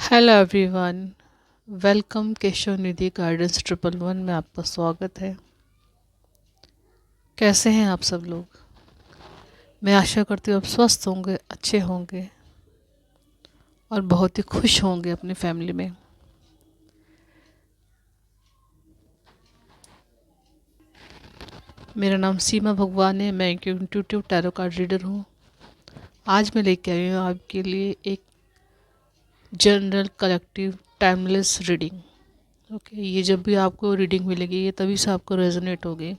Hello everyone. Welcome Keshav निधि guidance 111 में आपका स्वागत है। कैसे हैं आप सब लोग? मैं आशा करती हूँ आप स्वस्थ होंगे, अच्छे होंगे और बहुत ही खुश होंगे अपनी फैमिली में। मेरा नाम सीमा भगवान है। मैं एक इंट्यूटिव टैरो कार्ड रीडर हूँ। आज मैं लेके आई हूँ आपके लिए एक general collective timeless reading. Okay, ये जब भी आपको रीडिंग मिलेगी ये तभी से आपको रेजोनेट होगी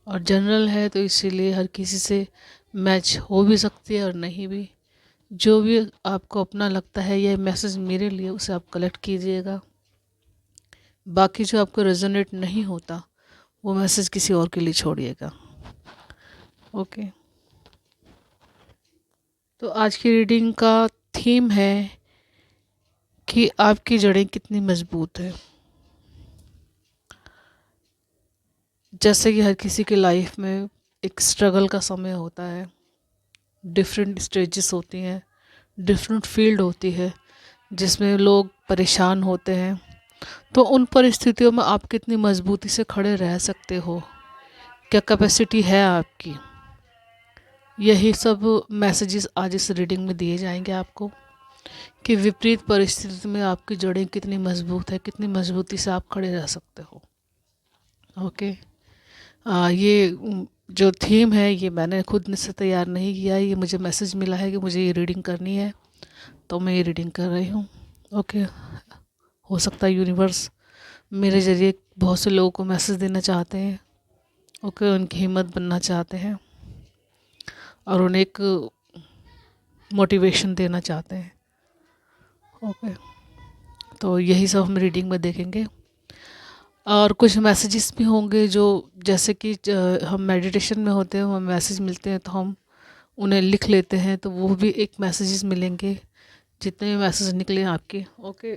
और जनरल है तो इसीलिए हर किसी से मैच हो भी सकती है और नहीं भी। जो भी आपको अपना लगता है ये मैसेज मेरे लिए, उसे आप कलेक्ट कीजिएगा। बाकी जो आपको रेजोनेट नहीं होता वो मैसेज किसी और के लिए छोड़िएगा। ओके, तो आज की रीडिंग का थीम है कि आपकी जड़ें कितनी मजबूत है। जैसे कि हर किसी की लाइफ में एक स्ट्रगल का समय होता है, डिफरेंट स्टेजेस होती हैं, डिफरेंट फील्ड होती है जिसमें लोग परेशान होते हैं। तो उन परिस्थितियों में आप कितनी मजबूती से खड़े रह सकते हो, क्या कैपेसिटी है आपकी, यही सब मैसेजेस आज इस रीडिंग में दिए जाएंगे आपको कि विपरीत परिस्थिति में आपकी जड़ें कितनी मजबूत है, कितनी मजबूती से आप खड़े रह सकते हो। ओके, ये जो थीम है ये मैंने खुद से तैयार नहीं किया है, ये मुझे मैसेज मिला है कि मुझे ये रीडिंग करनी है तो मैं ये रीडिंग कर रही हूँ। ओके, हो सकता है यूनिवर्स मेरे ज़रिए बहुत से लोगों को मैसेज देना चाहते हैं। ओके, उनकी हिम्मत बनना चाहते हैं और उन्हें एक मोटिवेशन देना चाहते हैं। ओके, तो यही सब हम रीडिंग में देखेंगे और कुछ मैसेजेस भी होंगे जो जैसे कि हम मेडिटेशन में होते हैं, हम मैसेज मिलते हैं तो हम उन्हें लिख लेते हैं, तो वो भी एक मैसेजेस मिलेंगे जितने भी मैसेज निकले आपके। ओके,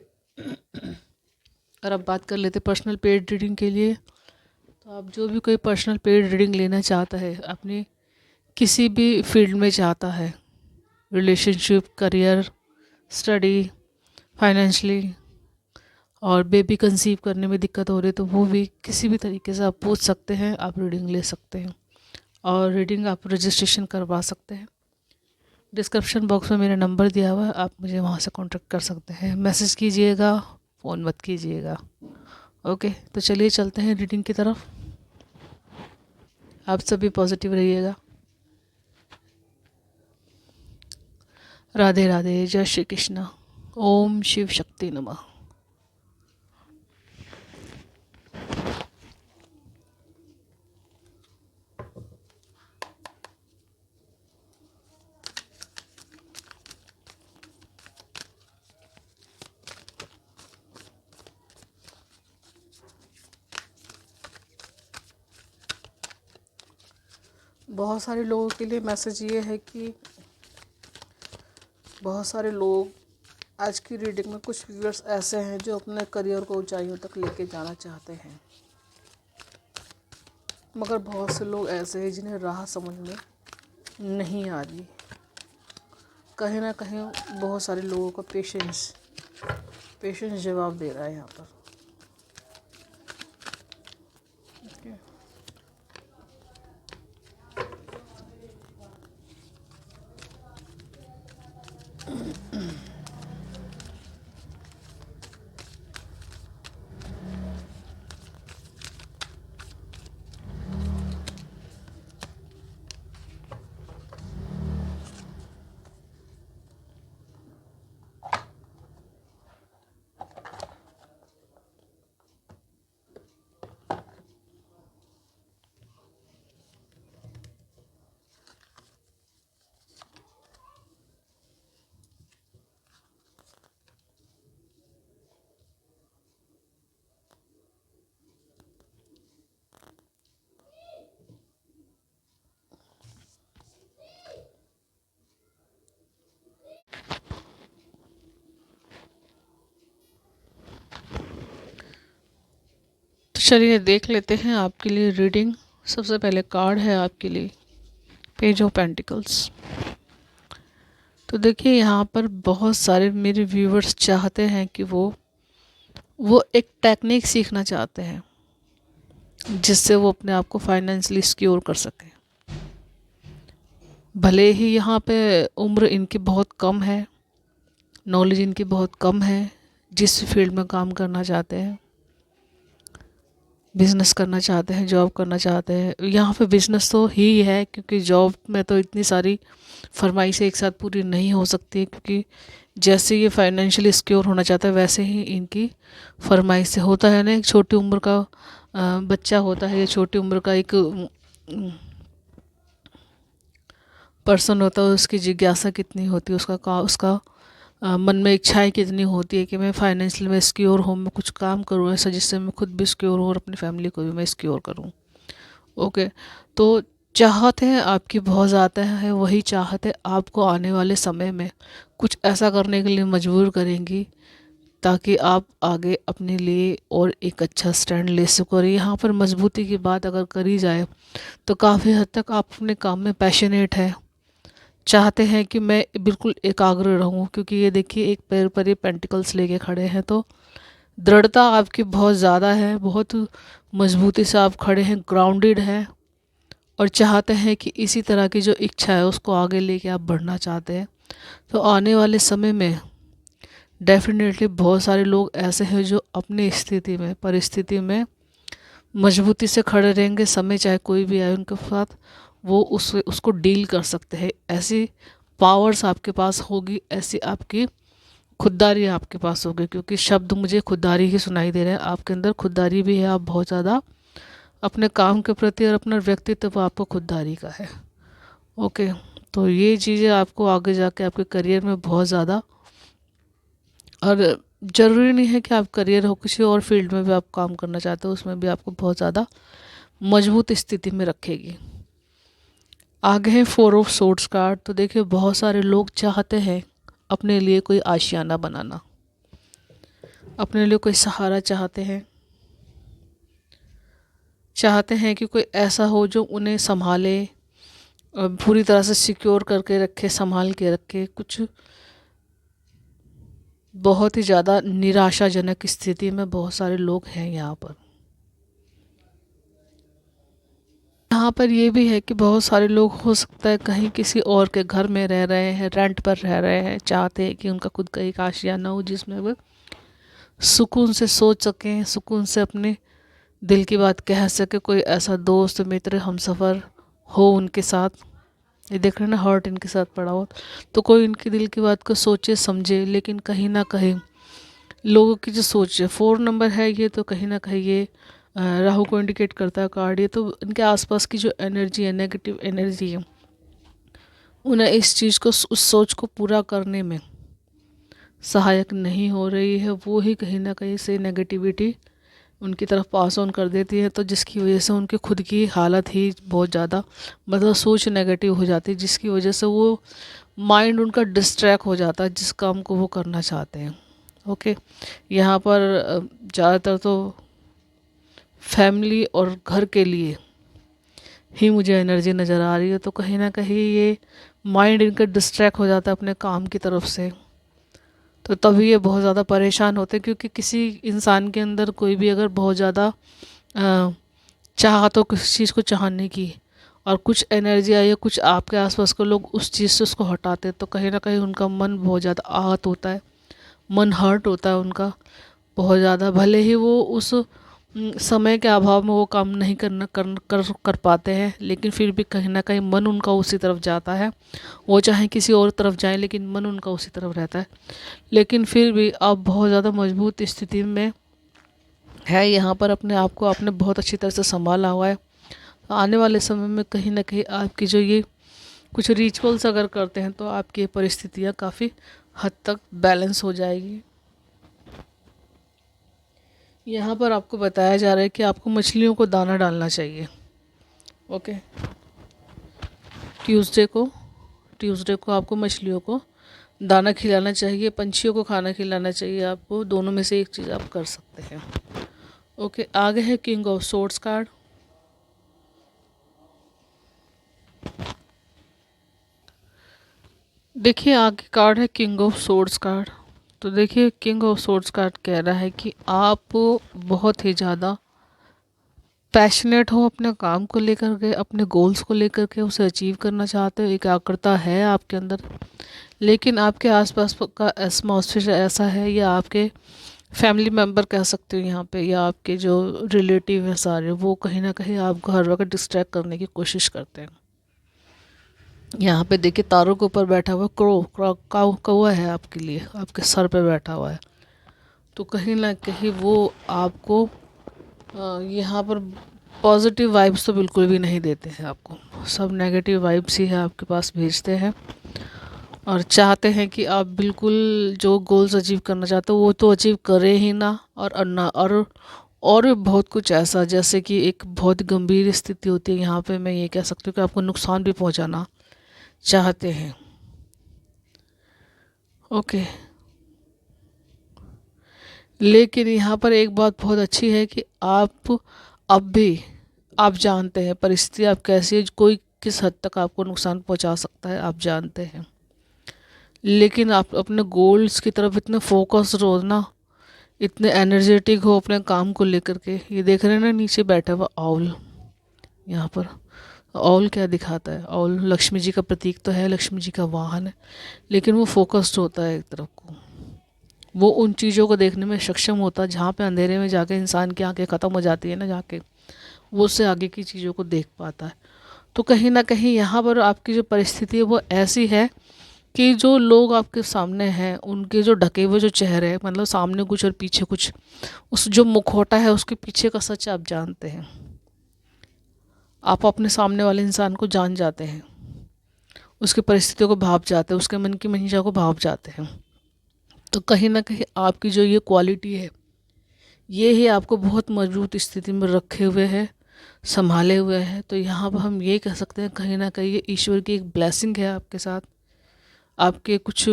और अब बात कर लेते हैं पर्सनल पेड रीडिंग के लिए। तो आप जो भी कोई पर्सनल पेड रीडिंग लेना चाहता है, अपनी किसी भी फील्ड में चाहता है, रिलेशनशिप, करियर, स्टडी, फाइनेंशली, और बेबी कंसीव करने में दिक्कत हो रही है तो वो भी किसी भी तरीके से आप पूछ सकते हैं, आप रीडिंग ले सकते हैं और रीडिंग आप रजिस्ट्रेशन करवा सकते हैं। डिस्क्रिप्शन बॉक्स में मेरा नंबर दिया हुआ है, आप मुझे वहाँ से कांटेक्ट कर सकते हैं। मैसेज कीजिएगा, फ़ोन मत कीजिएगा। ओके, तो चलिए चलते हैं रीडिंग की तरफ। आप सभी पॉजिटिव रहिएगा। राधे राधे, जय श्री कृष्ण। ओम शिव शक्ति नमः। बहुत सारे लोगों के लिए मैसेज ये है कि बहुत सारे लोग आज की रीडिंग में, कुछ व्यूअर्स ऐसे हैं जो अपने करियर को ऊंचाइयों तक लेके जाना चाहते हैं, मगर बहुत से लोग ऐसे हैं जिन्हें राह समझ में नहीं आ रही। कहीं ना कहीं बहुत सारे लोगों का पेशेंस जवाब दे रहा है यहाँ पर। Okay. तो चलिए देख लेते हैं आपके लिए रीडिंग। सबसे पहले कार्ड है आपके लिए पेज ऑफ पेंटिकल्स। तो देखिए यहाँ पर बहुत सारे मेरे व्यूवर्स चाहते हैं कि वो एक टेक्निक सीखना चाहते हैं जिससे वो अपने आप को फाइनेंशियली सिक्योर कर सकें। भले ही यहाँ पे उम्र इनकी बहुत कम है, नॉलेज इनकी बहुत कम है, जिस फील्ड में काम करना चाहते हैं, बिज़नेस करना चाहते हैं, जॉब करना चाहते हैं। यहाँ पे बिज़नेस तो ही है, क्योंकि जॉब में तो इतनी सारी फरमाइशें एक साथ पूरी नहीं हो सकती, क्योंकि जैसे ये फाइनेंशियली सिक्योर होना चाहता है वैसे ही इनकी फरमाइश से होता है ना। एक छोटी उम्र का बच्चा होता है या छोटी उम्र का एक पर्सन होता है, उसकी जिज्ञासा कितनी होती है, उसका मन में इच्छाएं कितनी होती है कि मैं फाइनेंशियल में सिक्योर हूँ, मैं कुछ काम करूँ ऐसा जिससे मैं खुद भी सिक्योर हूँ और अपनी फैमिली को भी मैं सिक्योर करूँ। ओके, तो चाहत है आपकी बहुत ज़्यादा है, वही चाहत है आपको आने वाले समय में कुछ ऐसा करने के लिए मजबूर करेंगी ताकि आप आगे अपने लिए और एक अच्छा स्टैंड ले सको। और यहाँ पर मजबूती की बात अगर करी जाए तो काफ़ी हद तक आप अपने काम में पैशनेट है, चाहते हैं कि मैं बिल्कुल एकाग्र रहूं, क्योंकि ये देखिए एक पैर पर ये पेंटिकल्स लेके खड़े हैं, तो दृढ़ता आपकी बहुत ज़्यादा है, बहुत मजबूती से आप खड़े हैं, ग्राउंडेड हैं और चाहते हैं कि इसी तरह की जो इच्छा है उसको आगे लेके आप बढ़ना चाहते हैं। तो आने वाले समय में डेफिनेटली बहुत सारे लोग ऐसे हैं जो अपनी स्थिति में, परिस्थिति में मजबूती से खड़े रहेंगे, समय चाहे कोई भी आए उनके साथ, वो उसको डील कर सकते हैं। ऐसी पावर्स आपके पास होगी, ऐसी आपकी खुददारी आपके पास होगी, क्योंकि शब्द मुझे खुददारी ही सुनाई दे रहे हैं। आपके अंदर खुददारी भी है, आप बहुत ज़्यादा अपने काम के प्रति और अपना व्यक्तित्व आपको खुददारी का है। ओके, तो ये चीज़ें आपको आगे जाके आपके करियर में बहुत ज़्यादा, और ज़रूरी नहीं है कि आप करियर हो, किसी और फील्ड में भी आप काम करना चाहते हो उसमें भी आपको बहुत ज़्यादा मजबूत स्थिति में रखेगी। आगे है 4 ऑफ सोर्ड्स कार्ड। तो देखिए बहुत सारे लोग चाहते हैं अपने लिए कोई आशियाना बनाना, अपने लिए कोई सहारा चाहते हैं, चाहते हैं कि कोई ऐसा हो जो उन्हें संभाले, पूरी तरह से सिक्योर करके रखे, संभाल के रखे। कुछ बहुत ही ज़्यादा निराशाजनक स्थिति में बहुत सारे लोग हैं यहाँ पर। यहाँ पर ये भी है कि बहुत सारे लोग हो सकता है कहीं किसी और के घर में रह रहे हैं, रेंट पर रह रहे हैं, चाहते हैं कि उनका खुद का एक आशियाना हो जिसमें वो सुकून से सोच सकें, सुकून से अपने दिल की बात कह सके, कोई ऐसा दोस्त मित्र हमसफ़र हो उनके साथ। ये देख रहे हैं ना, हर्ट इनके साथ पड़ा हो, तो कोई इनके दिल की बात को सोचे समझे। लेकिन कहीं ना कहीं लोगों की जो सोच है, 4 नंबर है ये, तो कहीं ना कहीं ये राहु को इंडिकेट करता है कार्ड ये। तो इनके आसपास की जो एनर्जी है, नेगेटिव एनर्जी है, उन्हें इस चीज़ को, उस सोच को पूरा करने में सहायक नहीं हो रही है। वो ही कहीं ना कहीं से नेगेटिविटी उनकी तरफ पास ऑन कर देती है, तो जिसकी वजह से उनकी खुद की हालत ही बहुत ज़्यादा, मतलब सोच नेगेटिव हो जाती है, जिसकी वजह से वो माइंड उनका डिस्ट्रैक्ट हो जाता है जिस काम को वो करना चाहते हैं। ओके, यहाँ पर ज़्यादातर तो फैमिली और घर के लिए ही मुझे एनर्जी नज़र आ रही है। तो कहीं ना कहीं ये माइंड इनका डिस्ट्रैक्ट हो जाता है अपने काम की तरफ से, तो तभी ये बहुत ज़्यादा परेशान होते हैं। क्योंकि किसी इंसान के अंदर कोई भी अगर बहुत ज़्यादा चाह तो किसी चीज़ को चाहने की, और कुछ एनर्जी आई है, कुछ आपके आसपास के लोग उस चीज़ से उसको हटाते हैं, तो कहीं ना कहीं उनका मन बहुत ज़्यादा आहत होता है, मन हर्ट होता है उनका बहुत ज़्यादा। भले ही वो उस समय के अभाव में वो काम नहीं कर पाते हैं, लेकिन फिर भी कहीं ना कहीं मन उनका उसी तरफ जाता है। वो चाहे किसी और तरफ जाए लेकिन मन उनका उसी तरफ रहता है। लेकिन फिर भी आप बहुत ज़्यादा मजबूत स्थिति में है, यहाँ पर अपने आप को आपने बहुत अच्छी तरह से संभाला हुआ है। आने वाले समय में कहीं ना कहीं आपकी जो ये कुछ रिचुअल्स अगर करते हैं तो आपकी परिस्थितियाँ काफ़ी हद तक बैलेंस हो जाएगी। यहाँ पर आपको बताया जा रहा है कि आपको मछलियों को दाना डालना चाहिए। ओके, ट्यूसडे को आपको मछलियों को दाना खिलाना चाहिए, पंछियों को खाना खिलाना चाहिए आपको। दोनों में से एक चीज़ आप कर सकते हैं। ओके, आगे है किंग ऑफ सोर्ड्स कार्ड। देखिए आगे कार्ड है किंग ऑफ सोर्ड्स कार्ड। तो देखिए किंग ऑफ सोर्ड्स कार्ड कह रहा है कि आप बहुत ही ज़्यादा पैशनेट हो अपने काम को लेकर के, अपने गोल्स को लेकर के, उसे अचीव करना चाहते हो, एकाग्रता है आपके अंदर। लेकिन आपके आसपास का एटमॉस्फेयर ऐसा है, या आपके फैमिली मेम्बर कह सकते हो यहाँ पे, या आपके जो रिलेटिव हैं सारे, वो कहीं ना कहीं आपको हर वक्त डिस्ट्रैक्ट करने की कोशिश करते हैं। यहाँ पे देखिए तारों के ऊपर बैठा हुआ कौवा है आपके लिए, आपके सर पे बैठा हुआ है। तो कहीं ना कहीं वो आपको यहाँ पर पॉजिटिव वाइब्स तो बिल्कुल भी नहीं देते हैं आपको, सब नेगेटिव वाइब्स ही है आपके पास भेजते हैं। और चाहते हैं कि आप बिल्कुल जो गोल्स अचीव करना चाहते हो वो तो अचीव करें ही ना, और भी बहुत कुछ ऐसा, जैसे कि एक बहुत गंभीर स्थिति होती है यहाँ पे, मैं ये कह सकती हूँ कि आपको नुकसान भी पहुँचाना चाहते हैं। ओके, लेकिन यहाँ पर एक बात बहुत अच्छी है कि आप अब भी आप जानते हैं परिस्थिति आप कैसी है, कोई किस हद तक आपको नुकसान पहुँचा सकता है आप जानते हैं। लेकिन आप अपने गोल्स की तरफ इतने फोकस्ड हो ना, इतने एनर्जेटिक हो अपने काम को लेकर के। ये देख रहे हैं ना नीचे बैठा हुआ आउल, यहाँ पर आउल क्या दिखाता है? आउल लक्ष्मी जी का प्रतीक तो है, लक्ष्मी जी का वाहन है, लेकिन वो फोकस्ड होता है एक तरफ को, वो उन चीज़ों को देखने में सक्षम होता है जहाँ पे अंधेरे में जाके इंसान की आंखें ख़त्म हो जाती है ना, जाके वो उससे आगे की चीज़ों को देख पाता है। तो कहीं ना कहीं यहाँ पर आपकी जो परिस्थिति है वो ऐसी है कि जो लोग आपके सामने हैं उनके जो ढके हुए जो चेहरे हैं, मतलब सामने कुछ और पीछे कुछ, उस जो मुखौटा है उसके पीछे का सच आप जानते हैं। आप अपने सामने वाले इंसान को जान जाते हैं, उसकी परिस्थितियों को भाप जाते हैं, उसके मन की मंशा को भाप जाते हैं। तो कहीं ना कहीं आपकी जो ये क्वालिटी है ये ही आपको बहुत मजबूत स्थिति में रखे हुए है, संभाले हुए हैं। तो यहाँ पर हम ये कह सकते हैं कहीं ना कहीं ये ईश्वर की एक ब्लेसिंग है आपके साथ, आपके कुछ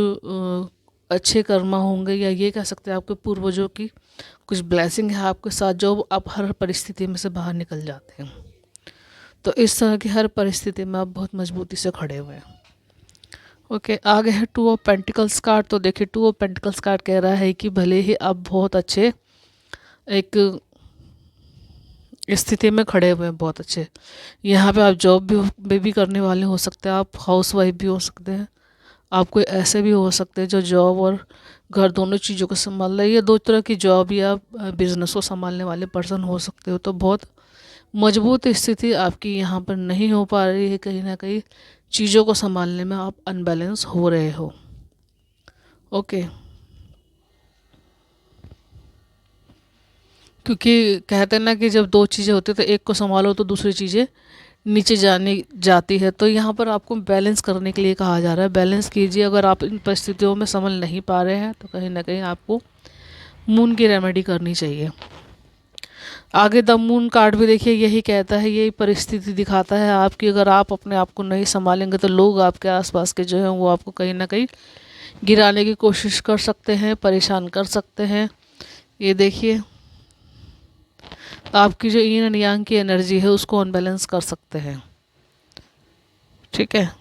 अच्छे कर्मा होंगे, या ये कह सकते हैं आपके पूर्वजों की कुछ ब्लेसिंग है आपके साथ, जो आप हर परिस्थिति में से बाहर निकल जाते हैं। तो इस तरह की हर परिस्थिति में आप बहुत मजबूती से खड़े हुए हैं। ओके, आगे है टू ऑफ पेंटिकल्स कार्ड। तो देखिए टू ऑफ पेंटिकल्स कार्ड कह रहा है कि भले ही आप बहुत अच्छे एक स्थिति में खड़े हुए हैं, बहुत अच्छे, यहाँ पे आप जॉब भी करने वाले हो सकते हैं, आप हाउस वाइफ भी हो सकते हैं, आप कोई ऐसे भी हो सकते हैं जो जॉब और घर दोनों चीज़ों को संभाल रहे हैं। ये दो तरह की जॉब या बिजनेस को संभालने वाले पर्सन हो सकते हो। तो बहुत मजबूत स्थिति आपकी यहाँ पर नहीं हो पा रही है, कहीं ना कहीं चीज़ों को संभालने में आप अनबैलेंस हो रहे हो। ओके, क्योंकि कहते हैं ना कि जब दो चीज़ें होती है तो एक को संभालो तो दूसरी चीज़ें नीचे जाने जाती है। तो यहाँ पर आपको बैलेंस करने के लिए कहा जा रहा है, बैलेंस कीजिए। अगर आप इन परिस्थितियों में संभल नहीं पा रहे हैं तो कहीं ना कहीं आपको मून की रेमेडी करनी चाहिए। आगे द मून कार्ड भी देखिए यही कहता है, यही परिस्थिति दिखाता है आपकी। अगर आप अपने आप को नहीं संभालेंगे तो लोग आपके आसपास के जो हैं वो आपको कहीं ना कहीं गिराने की कोशिश कर सकते हैं, परेशान कर सकते हैं। ये देखिए आपकी जो yin एंड yang की एनर्जी है उसको अनबैलेंस कर सकते हैं। ठीक है,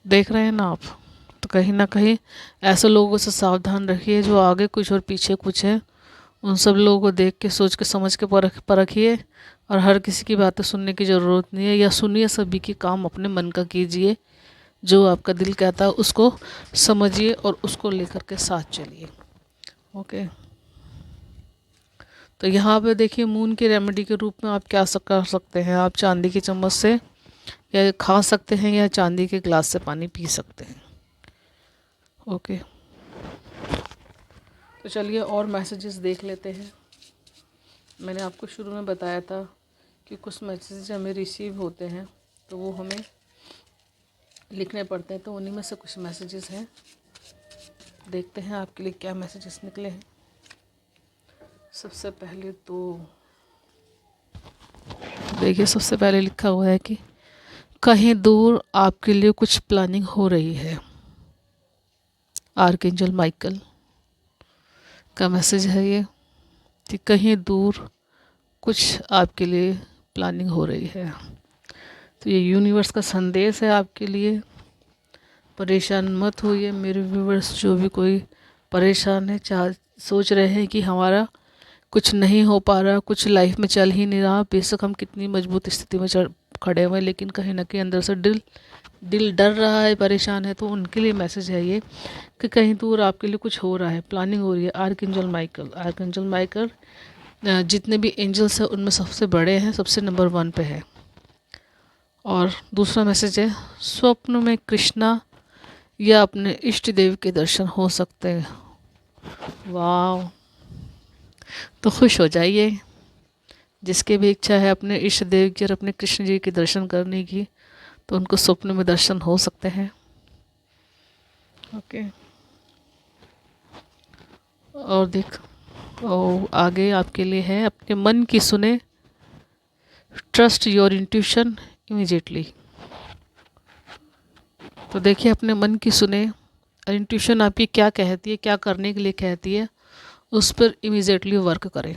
देख रहे हैं ना आप? तो कहीं ना कहीं ऐसे लोगों से सावधान रखिए जो आगे कुछ और पीछे कुछ है। उन सब लोगों को देख के सोच के समझ के परखिए, और हर किसी की बातें सुनने की ज़रूरत नहीं है, या सुनिए सभी की, काम अपने मन का कीजिए, जो आपका दिल कहता है उसको समझिए और उसको लेकर के साथ चलिए। ओके, तो यहाँ पे देखिए मून की रेमेडी के रूप में आप क्या कर सकते हैं। आप चांदी की चम्मच से या खा सकते हैं, या चांदी के गिलास से पानी पी सकते हैं। ओके, तो चलिए और मैसेजेस देख लेते हैं। मैंने आपको शुरू में बताया था कि कुछ मैसेजेस हमें रिसीव होते हैं तो वो हमें लिखने पड़ते हैं, तो उन्हीं में से कुछ मैसेजेस हैं। देखते हैं आपके लिए क्या मैसेजेस निकले हैं। सबसे पहले तो देखिए, सबसे पहले लिखा हुआ है कि कहीं दूर आपके लिए कुछ प्लानिंग हो रही है। आर्कएंजल माइकल का मैसेज है ये, कि कहीं दूर कुछ आपके लिए प्लानिंग हो रही है। तो ये यूनिवर्स का संदेश है आपके लिए। परेशान मत होइए मेरे व्यूवर्स, जो भी कोई परेशान है, सोच रहे हैं कि हमारा कुछ नहीं हो पा रहा, कुछ लाइफ में चल ही नहीं रहा, बेशक हम कितनी मजबूत स्थिति में खड़े हुए हैं, लेकिन कहीं ना कहीं अंदर से दिल डर रहा है, परेशान है, तो उनके लिए मैसेज है ये कि कहीं दूर आपके लिए कुछ हो रहा है, प्लानिंग हो रही है। आर्कएंजल माइकल जितने भी एंजल्स हैं उनमें सबसे बड़े हैं, सबसे नंबर 1 पे है। और दूसरा मैसेज है, स्वप्न में कृष्णा या अपने इष्ट देव के दर्शन हो सकते हैं। वाह, तो खुश हो जाइए। जिसकी भी इच्छा है अपने इष्ट देव की और अपने कृष्ण जी के दर्शन करने की, तो उनको स्वप्न में दर्शन हो सकते हैं। ओके, और आगे आपके लिए है, अपने मन की सुने, ट्रस्ट योर इंट्यूशन इमीजिएटली। तो देखिए, अपने मन की सुने और इंट्यूशन आपकी क्या कहती है, क्या करने के लिए कहती है, उस पर इमीजिएटली वर्क करें।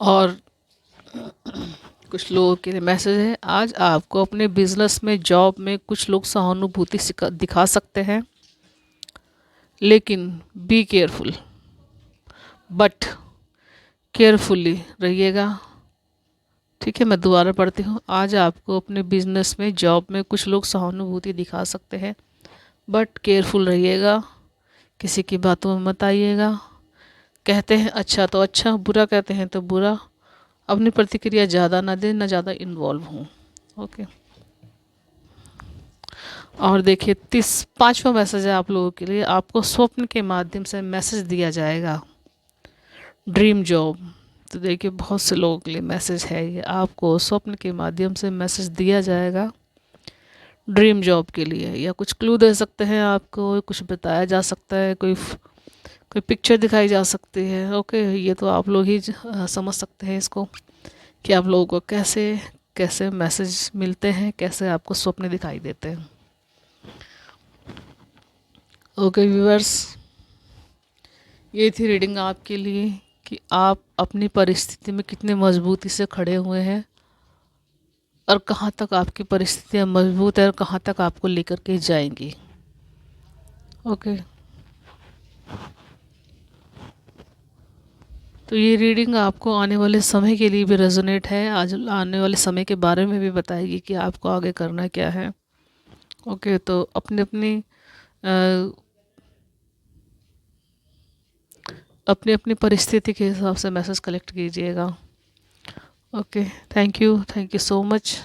और कुछ लोगों के लिए मैसेज है, आज आपको अपने बिजनेस में, जॉब में कुछ लोग सहानुभूति दिखा सकते हैं, लेकिन बी केयरफुल, बट केयरफुली रहिएगा। ठीक है, मैं दोबारा पढ़ती हूँ। आज आपको अपने बिजनेस में, जॉब में कुछ लोग सहानुभूति दिखा सकते हैं, बट केयरफुल रहिएगा, किसी की बातों में मत आइएगा। कहते हैं अच्छा तो अच्छा, बुरा कहते हैं तो बुरा। अपनी प्रतिक्रिया ज़्यादा ना दें, ना ज़्यादा इन्वॉल्व हों। ओके, और देखिए 5वां मैसेज है आप लोगों के लिए। आपको स्वप्न के माध्यम से मैसेज दिया जाएगा, ड्रीम जॉब। तो देखिए, बहुत से लोगों के लिए मैसेज है ये, आपको स्वप्न के माध्यम से मैसेज दिया जाएगा ड्रीम जॉब के लिए, या कुछ क्लू दे सकते हैं आपको, कुछ बताया जा सकता है, कोई पिक्चर दिखाई जा सकती है। ओके, ये तो आप लोग ही समझ सकते हैं इसको, कि आप लोगों को कैसे कैसे मैसेज मिलते हैं, कैसे आपको स्वप्न दिखाई देते हैं। ओके व्यूअर्स, ये थी रीडिंग आपके लिए कि आप अपनी परिस्थिति में कितने मजबूती से खड़े हुए हैं, और कहाँ तक आपकी परिस्थितियाँ मजबूत है, और कहाँ तक आपको लेकर के जाएंगी। ओके, तो ये रीडिंग आपको आने वाले समय के लिए भी रेजोनेट है, आज आने वाले समय के बारे में भी बताएगी कि आपको आगे करना क्या है। ओके, तो अपनी अपनी परिस्थिति के हिसाब से मैसेज कलेक्ट कीजिएगा। Okay, thank you so much.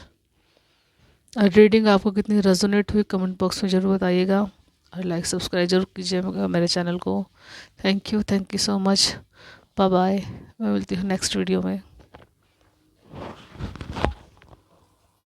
Reading आपको कितनी रेजोनेट हुई कमेंट बॉक्स में ज़रूर बताइएगा, और लाइक सब्सक्राइब जरूर कीजिएगा मेरे चैनल को। Thank you so much. Bye bye, मैं मिलती हूँ नेक्स्ट वीडियो में।